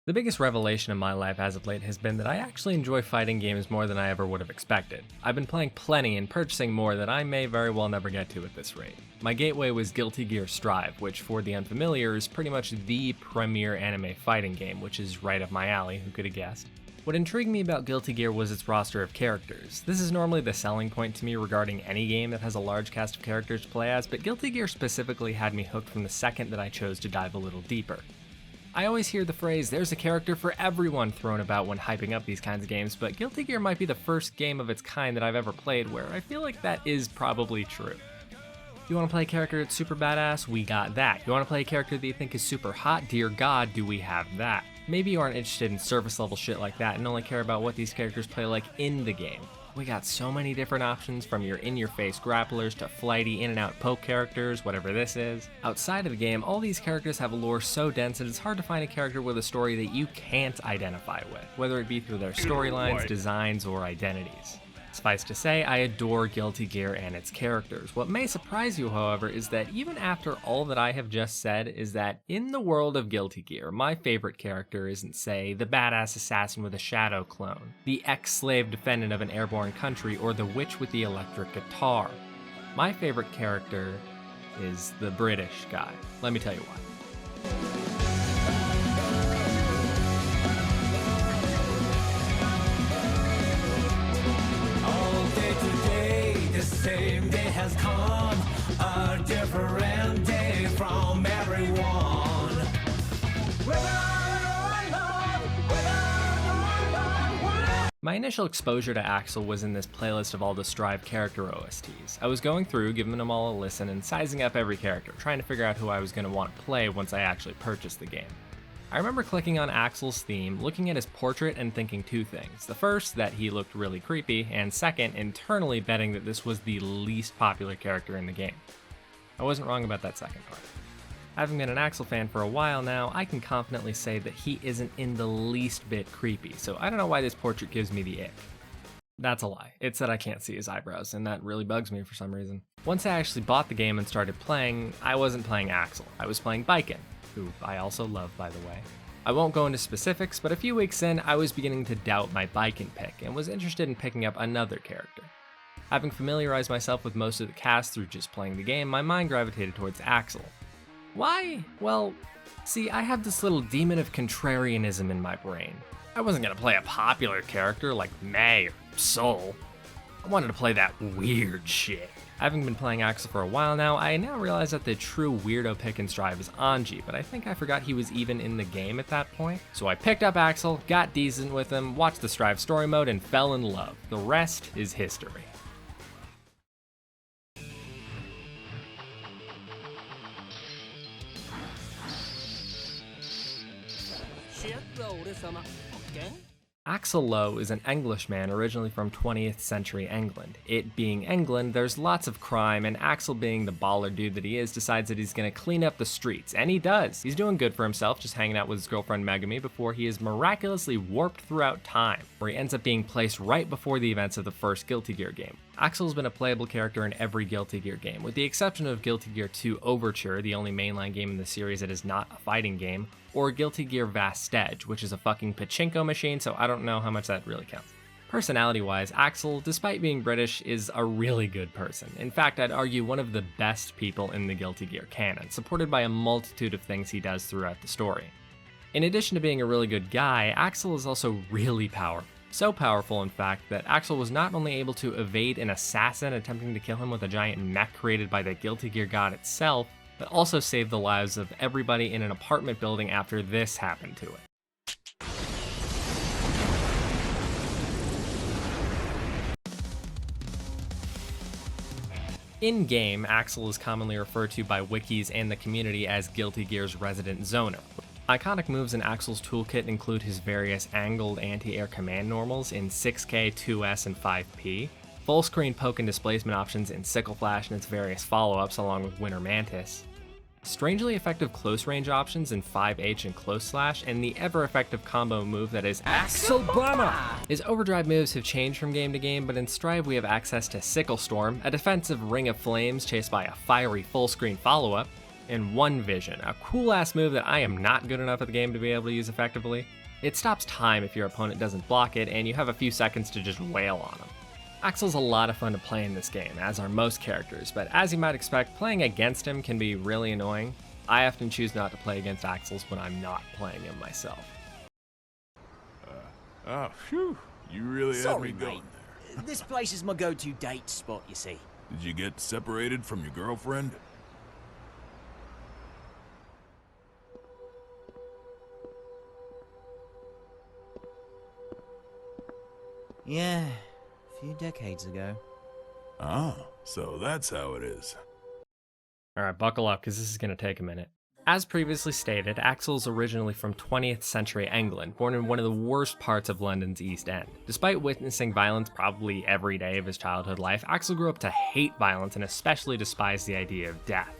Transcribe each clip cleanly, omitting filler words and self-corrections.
The biggest revelation in my life as of late has been that I actually enjoy fighting games more than I ever would have expected. I've been playing plenty and purchasing more that I may very well never get to at this rate. My gateway was Guilty Gear Strive, which for the unfamiliar is pretty much the premier anime fighting game, which is right up my alley, who could have guessed. What intrigued me about Guilty Gear was its roster of characters. This is normally the selling point to me regarding any game that has a large cast of characters to play as, but Guilty Gear specifically had me hooked from the second that I chose to dive a little deeper. I always hear the phrase, "there's a character for everyone," thrown about when hyping up these kinds of games, but Guilty Gear might be the first game of its kind that I've ever played where I feel like that is probably true. You want to play a character that's super badass? We got that. You want to play a character that you think is super hot? Dear God, do we have that. Maybe you aren't interested in surface level shit like that and only care about what these characters play like in the game. We got so many different options, from your in-your-face grapplers to flighty in-and-out poke characters, whatever this is. Outside of the game, all these characters have a lore so dense that it's hard to find a character with a story that you can't identify with, whether it be through their storylines, designs, or identities. Suffice to say, I adore Guilty Gear and its characters. What may surprise you, however, is that even after all that I have just said, is that in the world of Guilty Gear, my favorite character isn't, say, the badass assassin with a shadow clone, the ex-slave defendant of an airborne country, or the witch with the electric guitar. My favorite character is the British guy. Let me tell you why. Same day has come, a different day from everyone. My initial exposure to Axel was in this playlist of all the Strive character OSTs. I was going through, giving them all a listen, and sizing up every character, trying to figure out who I was going to want to play once I actually purchased the game. I remember clicking on Axel's theme, looking at his portrait and thinking two things. The first, that he looked really creepy, and second, internally betting that this was the least popular character in the game. I wasn't wrong about that second part. Having been an Axel fan for a while now, I can confidently say that he isn't in the least bit creepy, so I don't know why this portrait gives me the ick. That's a lie. It's that I can't see his eyebrows, and that really bugs me for some reason. Once I actually bought the game and started playing, I wasn't playing Axel. I was playing Baiken, who I also love, by the way. I won't go into specifics, but a few weeks in, I was beginning to doubt my Baiken pick and was interested in picking up another character. Having familiarized myself with most of the cast through just playing the game, my mind gravitated towards Axel. Why? Well, see, I have this little demon of contrarianism in my brain. I wasn't gonna play a popular character like Mei or Soul. I wanted to play that weird shit. Having been playing Axel for a while now, I now realize that the true weirdo pick in Strive is Anji, but I think I forgot he was even in the game at that point. So I picked up Axel, got decent with him, watched the Strive story mode, and fell in love. The rest is history. Axel Lowe is an Englishman originally from 20th century England. It being England, there's lots of crime, and Axel, being the baller dude that he is, decides that he's gonna clean up the streets, and he does. He's doing good for himself, just hanging out with his girlfriend Megami, before he is miraculously warped throughout time, where he ends up being placed right before the events of the first Guilty Gear game. Axel's been a playable character in every Guilty Gear game, with the exception of Guilty Gear 2 Overture, the only mainline game in the series that is not a fighting game, or Guilty Gear Vastage, which is a fucking pachinko machine, so I don't know how much that really counts. Personality-wise, Axel, despite being British, is a really good person. In fact, I'd argue one of the best people in the Guilty Gear canon, supported by a multitude of things he does throughout the story. In addition to being a really good guy, Axel is also really powerful. So powerful, in fact, that Axel was not only able to evade an assassin attempting to kill him with a giant mech created by the Guilty Gear god itself, but also saved the lives of everybody in an apartment building after this happened to it. In-game, Axel is commonly referred to by wikis and the community as Guilty Gear's resident zoner. Iconic moves in Axel's toolkit include his various angled anti-air command normals in 6K, 2S, and 5P, full-screen poke and displacement options in Sickle Flash and its various follow-ups along with Winter Mantis, strangely effective close-range options in 5H and Close Slash, and the ever-effective combo move that is Axel Bomber! His overdrive moves have changed from game to game, but in Strive we have access to Sickle Storm, a defensive ring of flames chased by a fiery full-screen follow-up, In One Vision, a cool ass move that I am not good enough at the game to be able to use effectively, it stops time if your opponent doesn't block it, and you have a few seconds to just wail on them. Axel's a lot of fun to play in this game, as are most characters, but as you might expect, playing against him can be really annoying. I often choose not to play against Axel's when I'm not playing him myself. Oh, phew. You really had me Sorry, going mate. there. This place is my go-to date spot, you see. Did you get separated from your girlfriend? Yeah, a few decades ago. Ah, so that's how it is. Alright, buckle up, because this is going to take a minute. As previously stated, Axel is originally from 20th century England, born in one of the worst parts of London's East End. Despite witnessing violence probably every day of his childhood life, Axel grew up to hate violence and especially despise the idea of death.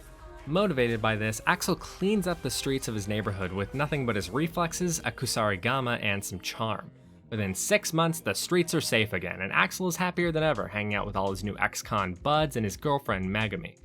Motivated by this, Axel cleans up the streets of his neighborhood with nothing but his reflexes, a kusarigama, and some charm. Within 6 months, the streets are safe again, and Axel is happier than ever, hanging out with all his new ex-con buds and his girlfriend Megami.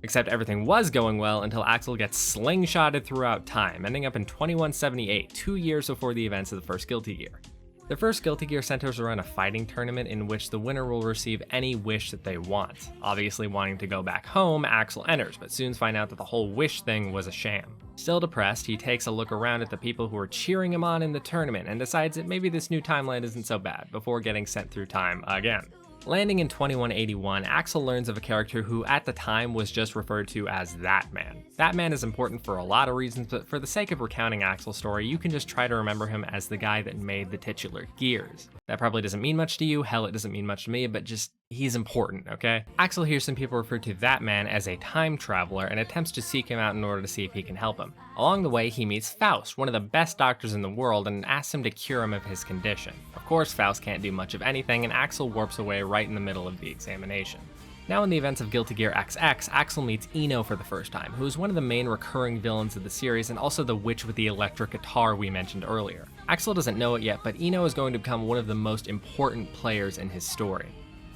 Except everything was going well until Axel gets slingshotted throughout time, ending up in 2178, 2 years before the events of the first Guilty Gear. The first Guilty Gear centers around a fighting tournament in which the winner will receive any wish that they want. Obviously wanting to go back home, Axel enters, but soon finds out that the whole wish thing was a sham. Still depressed, he takes a look around at the people who are cheering him on in the tournament and decides that maybe this new timeline isn't so bad, before getting sent through time again. Landing in 2181, Axel learns of a character who at the time was just referred to as That Man. That Man is important for a lot of reasons, but for the sake of recounting Axel's story, you can just try to remember him as the guy that made the titular gears. That probably doesn't mean much to you, hell it doesn't mean much to me, but just, he's important, okay? Axel hears some people refer to That Man as a time traveler and attempts to seek him out in order to see if he can help him. Along the way, he meets Faust, one of the best doctors in the world, and asks him to cure him of his condition. Of course, Faust can't do much of anything, and Axel warps away right in the middle of the examination. Now in the events of Guilty Gear XX, Axel meets Ino for the first time, who is one of the main recurring villains of the series and also the witch with the electric guitar we mentioned earlier. Axel doesn't know it yet, but Ino is going to become one of the most important players in his story.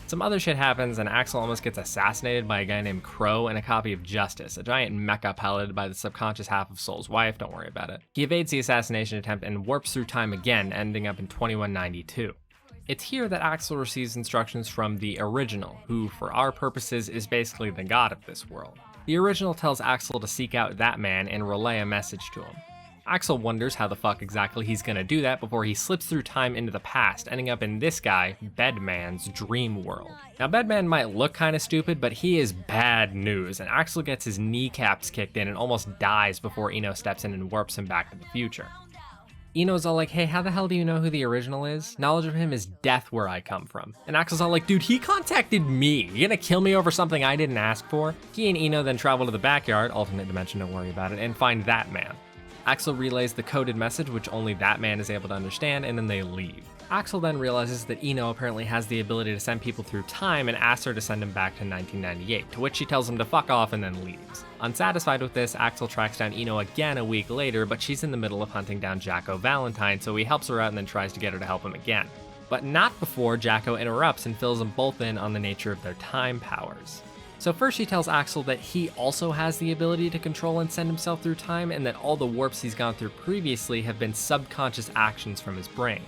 Some other shit happens and Axel almost gets assassinated by a guy named Crow and a copy of Justice, a giant mecha piloted by the subconscious half of Soul's wife, don't worry about it. He evades the assassination attempt and warps through time again, ending up in 2192. It's here that Axel receives instructions from the Original, who for our purposes is basically the god of this world. The Original tells Axel to seek out That Man and relay a message to him. Axel wonders how the fuck exactly he's gonna do that before he slips through time into the past, ending up in this guy, Bedman's dream world. Now Bedman might look kinda stupid, but he is bad news, and Axel gets his kneecaps kicked in and almost dies before Ino steps in and warps him back to the future. Ino's all like, hey, how the hell do you know who the Original is? Knowledge of him is death where I come from. And Axel's all like, dude, he contacted me. You gonna kill me over something I didn't ask for? He and Ino then travel to the backyard, alternate dimension, don't worry about it, and find That Man. Axel relays the coded message, which only That Man is able to understand, and then they leave. Axel then realizes that Ino apparently has the ability to send people through time and asks her to send him back to 1998, to which she tells him to fuck off and then leaves. Unsatisfied with this, Axel tracks down Ino again a week later, but she's in the middle of hunting down Jacko Valentine, so he helps her out and then tries to get her to help him again. But not before Jacko interrupts and fills them both in on the nature of their time powers. So first she tells Axel that he also has the ability to control and send himself through time, and that all the warps he's gone through previously have been subconscious actions from his brain.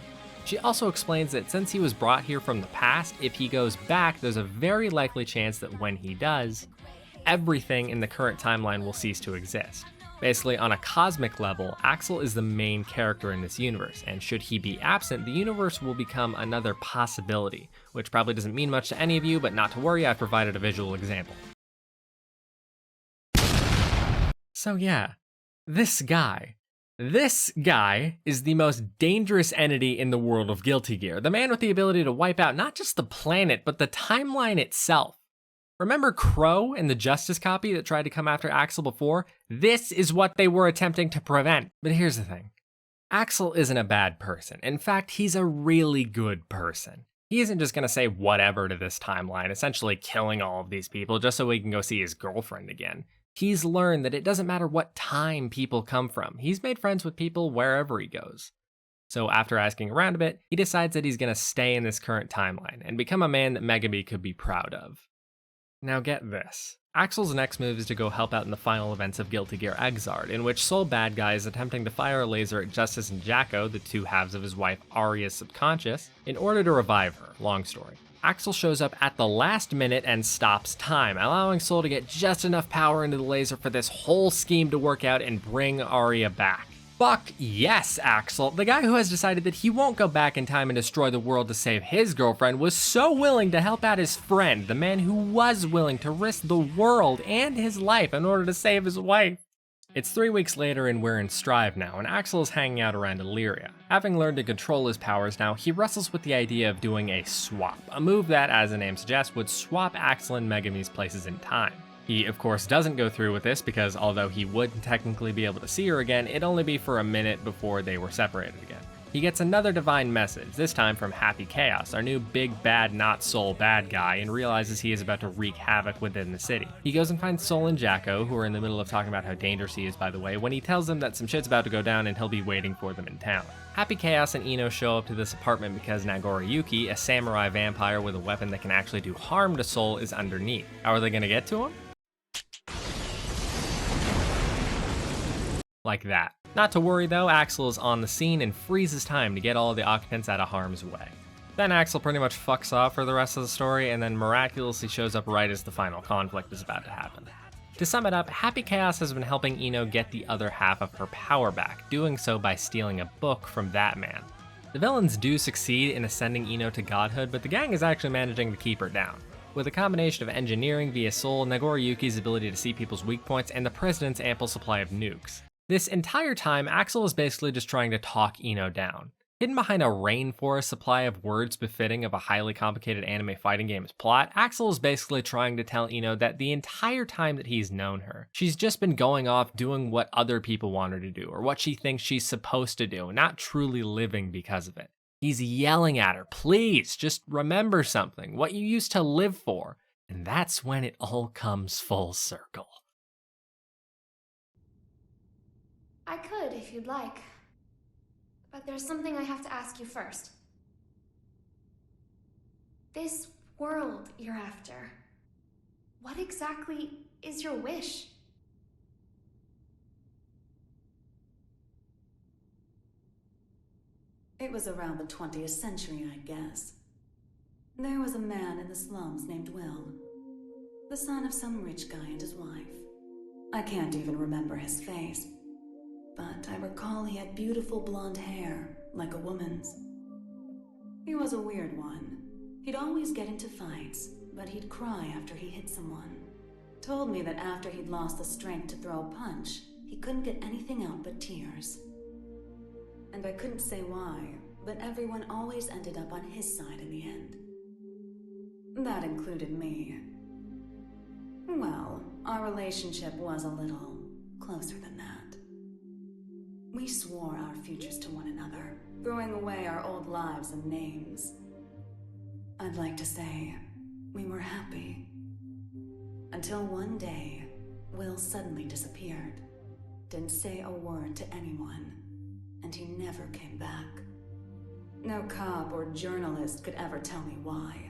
She also explains that since he was brought here from the past, if he goes back, there's a very likely chance that when he does, everything in the current timeline will cease to exist. Basically, on a cosmic level, Axel is the main character in this universe, and should he be absent, the universe will become another possibility, which probably doesn't mean much to any of you, but not to worry, I've provided a visual example. So yeah, this guy is the most dangerous entity in the world of Guilty Gear, the man with the ability to wipe out not just the planet, but the timeline itself. Remember Crow and the Justice copy that tried to come after Axel before? This is what they were attempting to prevent. But here's the thing. Axel isn't a bad person. In fact, he's a really good person. He isn't just gonna say whatever to this timeline, essentially killing all of these people just so he can go see his girlfriend again. He's learned that it doesn't matter what time people come from. He's made friends with people wherever he goes. So after asking around a bit, he decides that he's gonna stay in this current timeline and become a man that Megami could be proud of. Now get this. Axel's next move is to go help out in the final events of Guilty Gear Exard, in which Soul Bad Guy is attempting to fire a laser at Justice and Jacko, the two halves of his wife Aria's subconscious, in order to revive her. Long story. Axel shows up at the last minute and stops time, allowing Soul to get just enough power into the laser for this whole scheme to work out and bring Aria back. Fuck yes, Axel. The guy who has decided that he won't go back in time and destroy the world to save his girlfriend was so willing to help out his friend, the man who was willing to risk the world and his life in order to save his wife. It's 3 weeks later and we're in Strive now, and Axel is hanging out around Illyria. Having learned to control his powers now, he wrestles with the idea of doing a swap, a move that, as the name suggests, would swap Axel and Megumi's places in time. He, of course, doesn't go through with this because although he would technically be able to see her again, it'd only be for a minute before they were separated again. He gets another divine message, this time from Happy Chaos, our new big bad not Soul bad guy, and realizes he is about to wreak havoc within the city. He goes and finds Soul and Jacko, who are in the middle of talking about how dangerous he is, by the way, when he tells them that some shit's about to go down and he'll be waiting for them in town. Happy Chaos and Ino show up to this apartment because Nagoriyuki, a samurai vampire with a weapon that can actually do harm to Soul, is underneath. How are they gonna get to him? Like that. Not to worry though, Axel is on the scene and freezes time to get all of the occupants out of harm's way. Then Axel pretty much fucks off for the rest of the story and then miraculously shows up right as the final conflict is about to happen. To sum it up, Happy Chaos has been helping Ino get the other half of her power back, doing so by stealing a book from that man. The villains do succeed in ascending Ino to godhood, but the gang is actually managing to keep her down. With a combination of engineering via Soul, Nagoriyuki's ability to see people's weak points, and the President's ample supply of nukes. This entire time, Axel is basically just trying to talk Ino down. Hidden behind a rainforest supply of words befitting of a highly complicated anime fighting game's plot, Axel is basically trying to tell Ino that the entire time that he's known her, she's just been going off doing what other people want her to do, or what she thinks she's supposed to do, not truly living because of it. He's yelling at her, please, just remember something, what you used to live for. And that's when it all comes full circle. I could, if you'd like. But there's something I have to ask you first. This world you're after, what exactly is your wish? It was around the 20th century, I guess. There was a man in the slums named Will, the son of some rich guy and his wife. I can't even remember his face. But I recall he had beautiful blonde hair, like a woman's. He was a weird one. He'd always get into fights, but he'd cry after he hit someone. Told me that after he'd lost the strength to throw a punch, he couldn't get anything out but tears. And I couldn't say why, but everyone always ended up on his side in the end. That included me. Well, our relationship was a little closer than that. We swore our futures to one another, throwing away our old lives and names. I'd like to say we were happy. Until one day, Will suddenly disappeared. Didn't say a word to anyone, and he never came back. No cop or journalist could ever tell me why.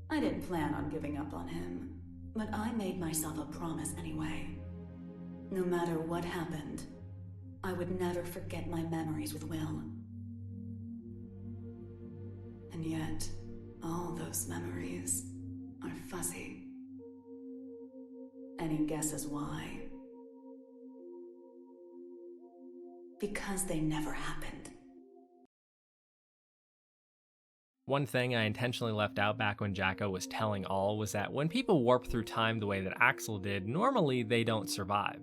I didn't plan on giving up on him, but I made myself a promise anyway. No matter what happened, I would never forget my memories with Will. And yet, all those memories are fuzzy. Any guesses why? Because they never happened. One thing I intentionally left out back when Jacko was telling all was that when people warp through time the way that Axel did, normally they don't survive.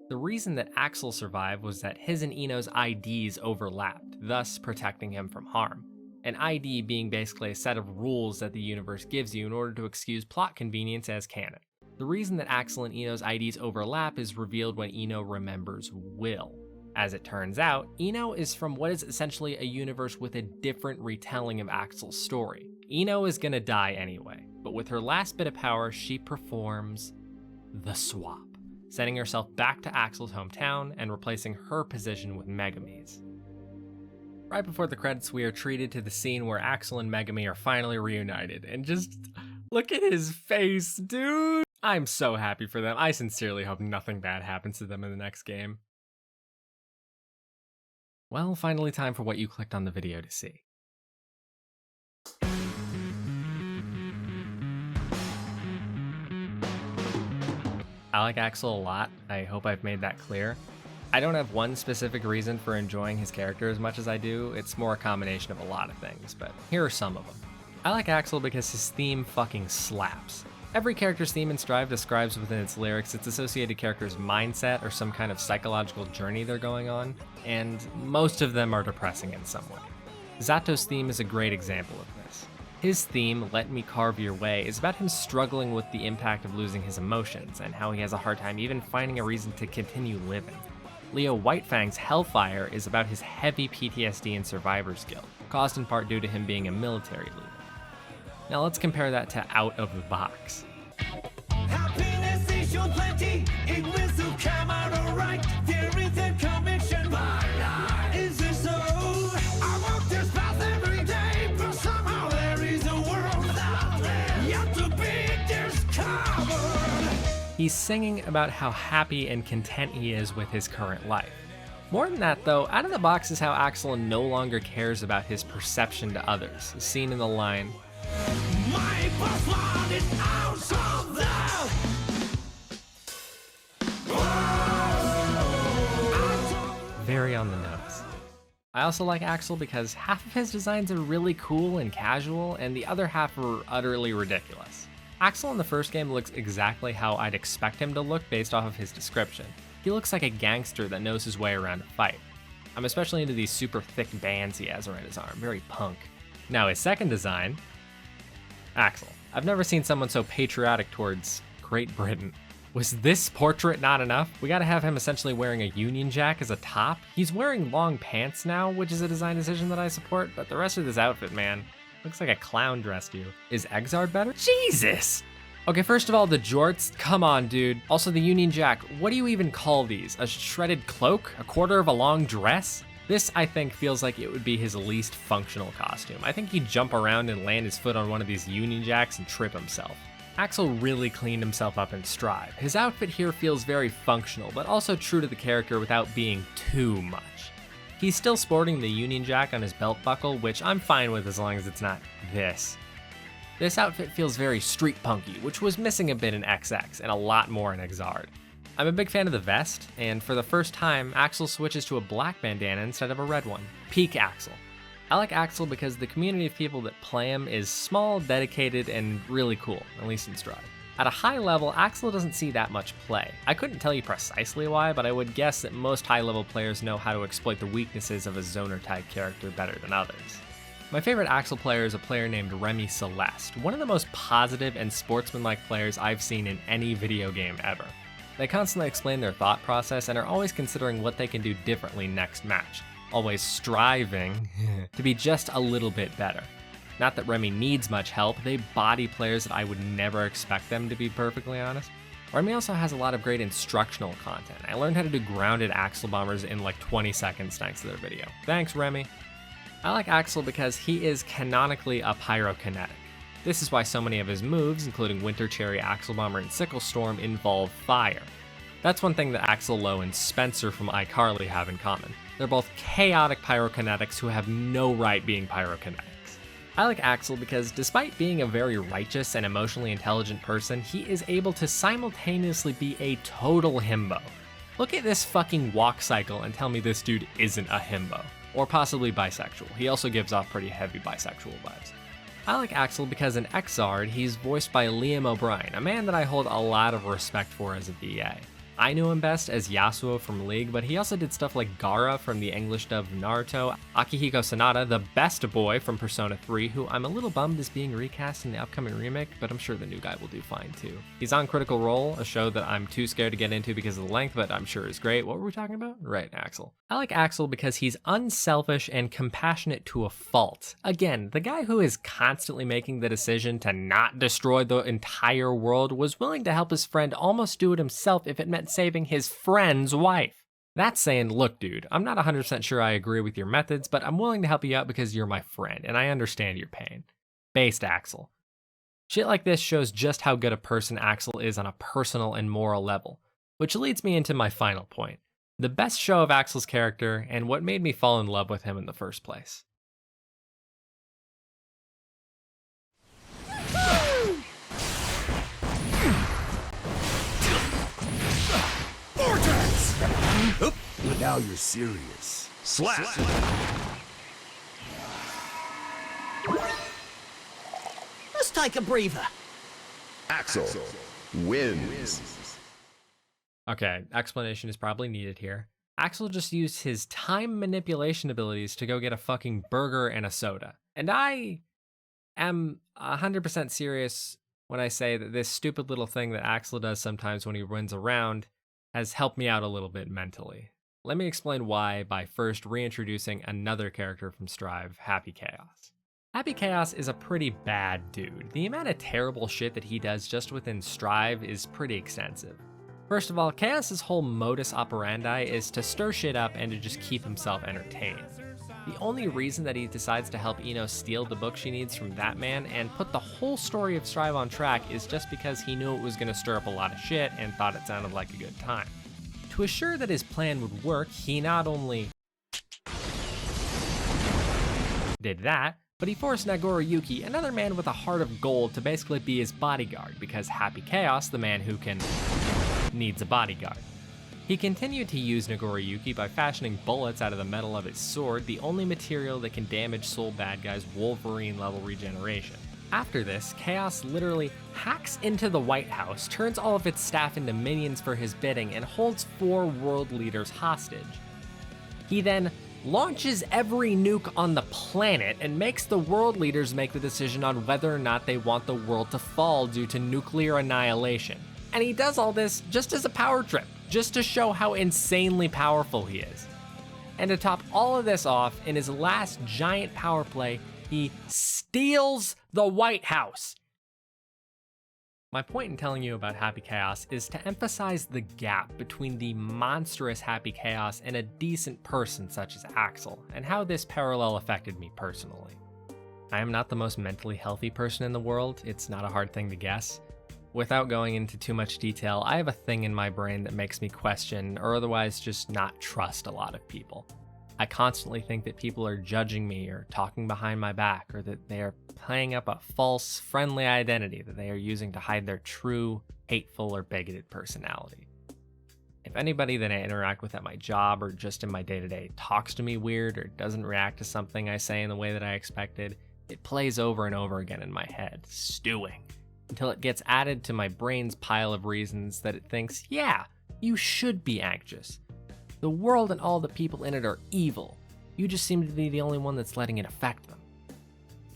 The reason that Axel survived was that his and Ino's IDs overlapped, thus protecting him from harm. An ID being basically a set of rules that the universe gives you in order to excuse plot convenience as canon. The reason that Axel and Ino's IDs overlap is revealed when Ino remembers Will. As it turns out, Ino is from what is essentially a universe with a different retelling of Axel's story. Ino is gonna die anyway, but with her last bit of power, she performs the swap, sending herself back to Axel's hometown and replacing her position with Megumi's. Right before the credits, we are treated to the scene where Axel and Megumi are finally reunited, and just Look at his face, dude! I'm so happy for them. I sincerely hope nothing bad happens to them in the next game. Well, finally time for what you clicked on the video to see. I like Axel a lot. I hope I've made that clear. I don't have one specific reason for enjoying his character as much as I do. It's more a combination of a lot of things, but here are some of them. I like Axel because his theme fucking slaps. Every character's theme in Strive describes within its lyrics its associated character's mindset or some kind of psychological journey they're going on, and most of them are depressing in some way. Zato's theme is a great example of this. His theme, Let Me Carve Your Way, is about him struggling with the impact of losing his emotions and how he has a hard time even finding a reason to continue living. Leo Whitefang's Hellfire is about his heavy PTSD and survivor's guilt, caused in part due to him being a military leader. Now let's compare that to Out of the Box. Happiness is your plenty, it will still come out alright. There is a conviction, my life is this so. I walk this path every day, but somehow there is a world out there yet to be discovered. He's singing about how happy and content he is with his current life. More than that though, Out of the Box is how Axel no longer cares about his perception to others, seen in the line, My password is out of there. very on the nose. I also like Axel because half of his designs are really cool and casual, and the other half are utterly ridiculous. Axel in the first game looks exactly how I'd expect him to look based off of his description. He looks like a gangster that knows his way around a fight. I'm especially into these super thick bands he has around his arm, very punk. Now his second design, Axel. I've never seen someone so patriotic towards Great Britain. Was this portrait not enough? We gotta have him essentially wearing a Union Jack as a top. He's wearing long pants now, which is a design decision that I support, but the rest of this outfit, man, looks like a clown dressed you. Is Exard better? Jesus! Okay, first of all, the jorts, come on, dude. Also the Union Jack, what do you even call these? A shredded cloak? A quarter of a long dress? This, I think, feels like it would be his least functional costume. I think he'd jump around and land his foot on one of these Union Jacks and trip himself. Axel really cleaned himself up in Strive. His outfit here feels very functional, but also true to the character without being too much. He's still sporting the Union Jack on his belt buckle, which I'm fine with as long as it's not this. This outfit feels very street punky, which was missing a bit in XX and a lot more in Exard. I'm a big fan of the vest, and for the first time, Axel switches to a black bandana instead of a red one. Peak Axel. I like Axel because the community of people that play him is small, dedicated, and really cool, at least in Strive. At a high level, Axel doesn't see that much play. I couldn't tell you precisely why, but I would guess that most high-level players know how to exploit the weaknesses of a zoner-type character better than others. My favorite Axel player is a player named Remy Celeste, one of the most positive and sportsmanlike players I've seen in any video game ever. They constantly explain their thought process and are always considering what they can do differently next match, always striving to be just a little bit better. Not that Remy needs much help, they body players that I would never expect them, to be perfectly honest. Remy also has a lot of great instructional content. I learned how to do grounded Axel bombers in like 20 seconds thanks to their video. Thanks, Remy. I like Axel because he is canonically a pyrokinetic. This is why so many of his moves, including Winter Cherry, Axel Bomber, and Sickle Storm, involve fire. That's one thing that Axel Lowe and Spencer from iCarly have in common. They're both chaotic pyrokinetics who have no right being pyrokinetics. I like Axel because despite being a very righteous and emotionally intelligent person, he is able to simultaneously be a total himbo. Look at this fucking walk cycle and tell me this dude isn't a himbo. Or possibly bisexual. He also gives off pretty heavy bisexual vibes. I like Axel because in Exard, he's voiced by Liam O'Brien, a man that I hold a lot of respect for as a VA. I knew him best as Yasuo from League, but he also did stuff like Gaara from the English dub of Naruto, Akihiko Sanada, the best boy from Persona 3, who I'm a little bummed is being recast in the upcoming remake, but I'm sure the new guy will do fine too. He's on Critical Role, a show that I'm too scared to get into because of the length, but I'm sure is great. What were we talking about? Right, Axel. I like Axel because he's unselfish and compassionate to a fault. Again, the guy who is constantly making the decision to not destroy the entire world was willing to help his friend almost do it himself if it meant saving his friend's wife. That's saying, look dude, I'm not 100% sure I agree with your methods, but I'm willing to help you out because you're my friend and I understand your pain. Based Axel. Shit like this shows just how good a person Axel is on a personal and moral level, which leads me into my final point. The best show of Axel's character and what made me fall in love with him in the first place. Now you're serious. Slap! Let's take a breather. Axel wins. Okay, explanation is probably needed here. Axel just used his time manipulation abilities to go get a fucking burger and a soda. And I am 100% serious when I say that this stupid little thing that Axel does sometimes when he runs around has helped me out a little bit mentally. Let me explain why by first reintroducing another character from Strive, Happy Chaos. Happy Chaos is a pretty bad dude. The amount of terrible shit that he does just within Strive is pretty extensive. First of all, Chaos's whole modus operandi is to stir shit up and to just keep himself entertained. The only reason that he decides to help Ino steal the book she needs from that man and put the whole story of Strive on track is just because he knew it was going to stir up a lot of shit and thought it sounded like a good time. To assure that his plan would work, he not only did that, but he forced Nagoriyuki, another man with a heart of gold, to basically be his bodyguard because Happy Chaos, the man who can, needs a bodyguard. He continued to use Nagoriyuki by fashioning bullets out of the metal of his sword, the only material that can damage Soul Bad Guy's Wolverine-level regeneration. After this, Chaos literally hacks into the White House, turns all of its staff into minions for his bidding, and holds 4 world leaders hostage. He then launches every nuke on the planet and makes the world leaders make the decision on whether or not they want the world to fall due to nuclear annihilation. And he does all this just as a power trip, just to show how insanely powerful he is. And to top all of this off, in his last giant power play, he steals the White House. My point in telling you about Happy Chaos is to emphasize the gap between the monstrous Happy Chaos and a decent person such as Axel, and how this parallel affected me personally. I am not the most mentally healthy person in the world, it's not a hard thing to guess. Without going into too much detail, I have a thing in my brain that makes me question or otherwise just not trust a lot of people. I constantly think that people are judging me or talking behind my back, or that they are playing up a false, friendly identity that they are using to hide their true, hateful, or bigoted personality. If anybody that I interact with at my job or just in my day-to-day talks to me weird or doesn't react to something I say in the way that I expected, it plays over and over again in my head, stewing, until it gets added to my brain's pile of reasons that it thinks, yeah, you should be anxious. The world and all the people in it are evil. You just seem to be the only one that's letting it affect them.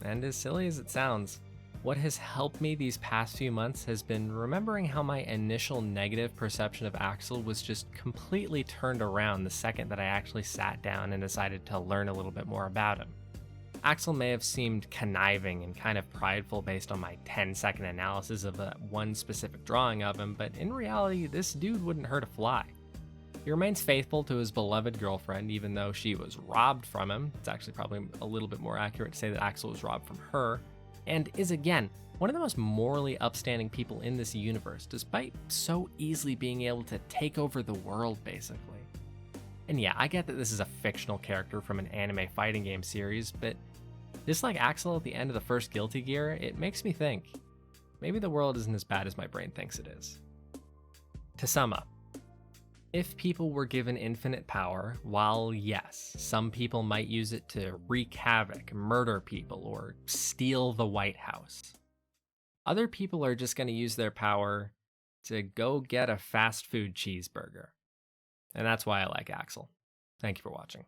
And as silly as it sounds, what has helped me these past few months has been remembering how my initial negative perception of Axel was just completely turned around the second that I actually sat down and decided to learn a little bit more about him. Axel may have seemed conniving and kind of prideful based on my 10-second analysis of one specific drawing of him, but in reality, this dude wouldn't hurt a fly. He remains faithful to his beloved girlfriend, even though she was robbed from him. It's actually probably a little bit more accurate to say that Axel was robbed from her, and is again one of the most morally upstanding people in this universe, despite so easily being able to take over the world, basically. And yeah, I get that this is a fictional character from an anime fighting game series, but just like Axel at the end of the first Guilty Gear, it makes me think, maybe the world isn't as bad as my brain thinks it is. To sum up, if people were given infinite power, while yes, some people might use it to wreak havoc, murder people, or steal the White House, other people are just going to use their power to go get a fast food cheeseburger. And that's why I like Axel. Thank you for watching.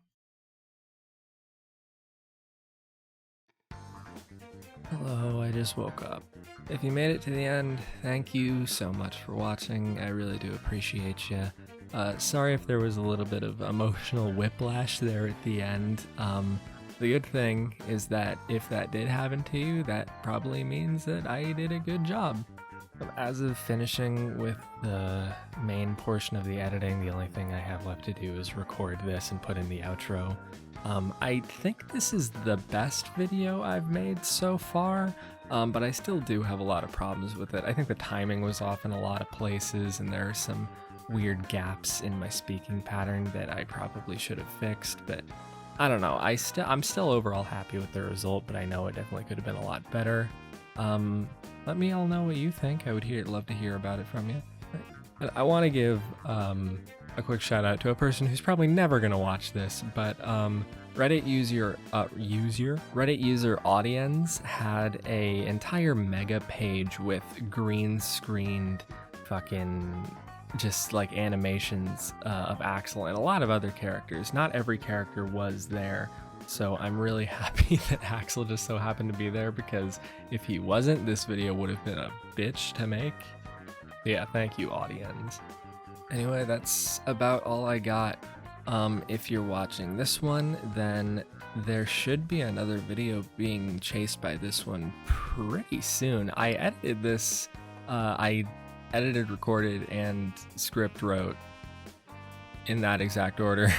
Hello, I just woke up. If you made it to the end, thank you so much for watching. I really do appreciate you. Sorry if there was a little bit of emotional whiplash there at the end. The good thing is that if that did happen to you, that probably means that I did a good job. As of finishing with the main portion of the editing, the only thing I have left to do is record this and put in the outro. I think this is the best video I've made so far, but I still do have a lot of problems with it. I think the timing was off in a lot of places, and there are some weird gaps in my speaking pattern that I probably should have fixed, but I don't know. I'm still overall happy with the result, but I know it definitely could have been a lot better. Let me all know what you think. I would love to hear about it from you. But I want to give a quick shout out to a person who's probably never gonna watch this, but Reddit user Audience had a entire mega page with green screened fucking just like animations of Axel and a lot of other characters. Not every character was there. So I'm really happy that Axel just so happened to be there, because if he wasn't, this video would have been a bitch to make. Yeah, thank you, Audience. Anyway, that's about all I got. If you're watching this one, then there should be another video being chased by this one pretty soon. I edited this, I edited, recorded, and script wrote in that exact order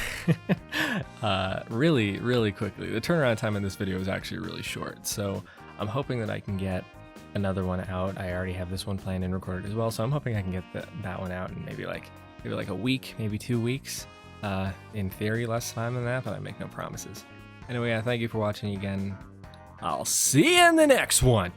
really quickly. The turnaround time in this video is actually really short, so I'm hoping that I can get another one out. I already have this one planned and recorded as well, so I'm hoping I can get that one out in maybe like a week, maybe 2 weeks. In theory, less time than that, but I make no promises. Anyway, thank you for watching again. I'll see you in the next one.